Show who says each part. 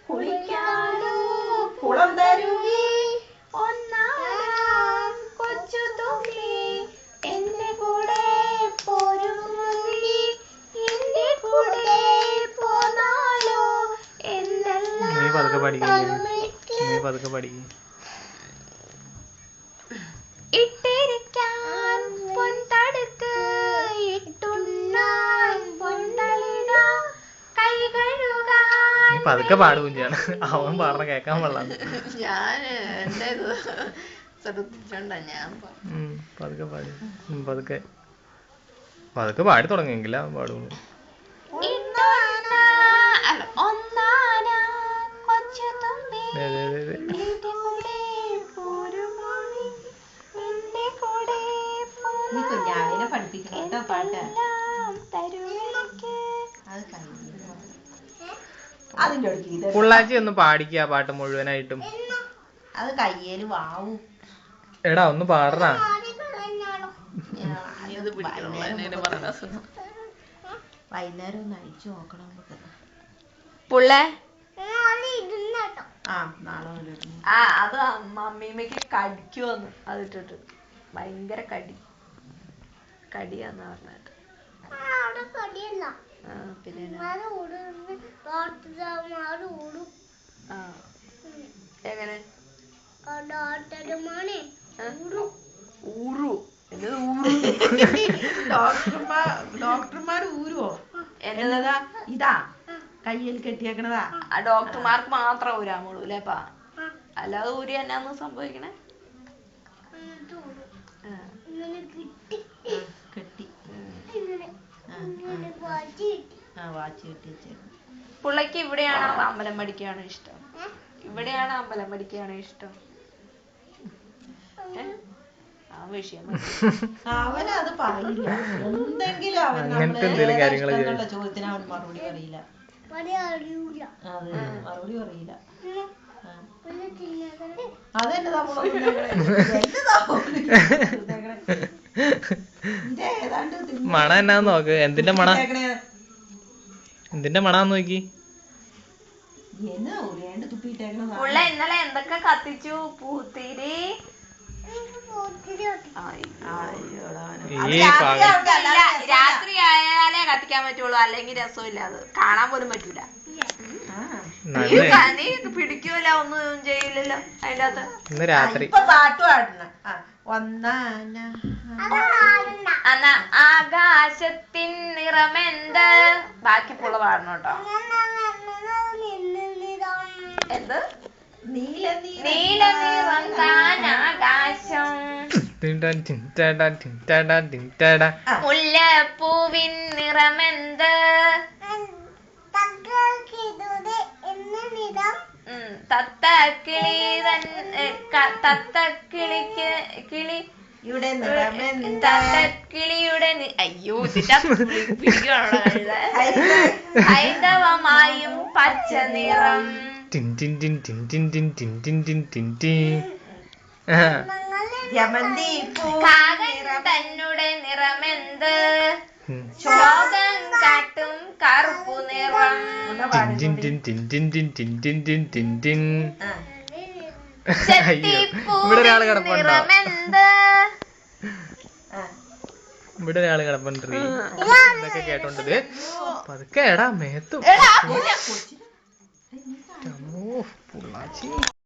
Speaker 1: കുളിക്കാനോ കുളം തരുവി ഒന്നാം കൊച്ചു തുമ്പി എന്റെ കൂടെ പോരുമോ നീ എന്റെ കൂടെ പോന്നാലോ എന്നെല്ലാം ഇട്ടിരിക്കാൻ പൊൻതടുക്ക് ഇട്ടുണ്ണാൻ പൊന്തളിക കൈ കഴുകാൻ
Speaker 2: പതുക്കെ പാടുകയാണ് അവൻ പറഞ്ഞ കേക്കാൻ പാടില്ല.
Speaker 1: ഞാൻ എന്റെ ശ്രദ്ധിച്ചോണ്ടാ ഞാൻ
Speaker 2: പതുക്കെ പാടി പതുക്കെ പാടി തുടങ്ങിയെങ്കില പാടുള്ളൂ. പുള്ളാച്ചി ഒന്ന് പാടിക്കുക പാട്ട് മുഴുവനായിട്ടും.
Speaker 1: അത് കയ്യേല് വാവു.
Speaker 2: എടാ ഒന്ന് പാടണ.
Speaker 1: വൈകുന്നേരം ഒന്ന് അഴിച്ചു നോക്കണം നമുക്ക്.
Speaker 3: പുള്ളേ
Speaker 1: അത് മമ്മീമ്മക്ക് കടിക്കുവന്ന് അതിട്ടിട്ട് ഭയങ്കര കടിയാന്ന് പറഞ്ഞിട്ട്. പിന്നെ എങ്ങനെ ഊറു ഡോക്ടർമാർ ഊരുവോ? എന്നതാ ഇതാ കയ്യിൽ കെട്ടിയേക്കണതാ. ആ ഡോക്ടർമാർക്ക് മാത്രം ഊരാമുള്ളൂ അല്ലേപ്പാ, അല്ലാതെ ഊരി എന്നാന്ന് സംഭവിക്കണേ? പുള്ളിക്ക് ഇവിടെയാണോ അമ്പലം പഠിക്കുകയാണോ ഇഷ്ടം? ഇവിടെയാണോ അമ്പലം പഠിക്കുകയാണോ ഇഷ്ടം? ആ വിഷയം അവനത് പറയില്ല. എന്തെങ്കിലും അവൻ ചോദ്യത്തിന് അവൻ മറുപടി പറയില്ല. അതെ മറുപടി പറയില്ല. അതെന്നെ
Speaker 2: മണ എന്നാന്ന് നോക്ക്. എന്തിന്റെ മണാന്ന് നോക്കി.
Speaker 1: ഇന്നലെ എന്തൊക്കെ കത്തിച്ചു? പൂത്തിരി രാത്രി ആയാലേ കത്തിക്കാൻ പറ്റുള്ളൂ, അല്ലെങ്കിൽ രസമില്ല. അത് കാണാൻ പോലും പറ്റൂല. നീ പിടിക്കൂല, ഒന്നും ചെയ്യില്ലല്ലോ അതിന്റെ അകത്ത്. പാട്ട് പാടുന്ന ആകാശത്തിൻ നിറമെന്ത്? ബാക്കി പുള്ള പാടണം കേട്ടോ. എന്ത്? നീല നിറം താനാകാശം, മുല്ലപ്പൂവിൻ നിറമെന്ത്? തത്തക്കിളിയുടെ അയ്യോ ഹൈന്ദവമായും പച്ച നിറം, തന്നുടെ നിറമെന്ത്? ശോകം കാട്ടും കറുപ്പു നിറം.
Speaker 2: ഇവിടെ ഒരാള് കിടപ്പുണ്ട്. ഇതൊക്കെ കേട്ടോണ്ടത് പതുക്കെ എടാ മേത്തും. പുള്ളാച്ചി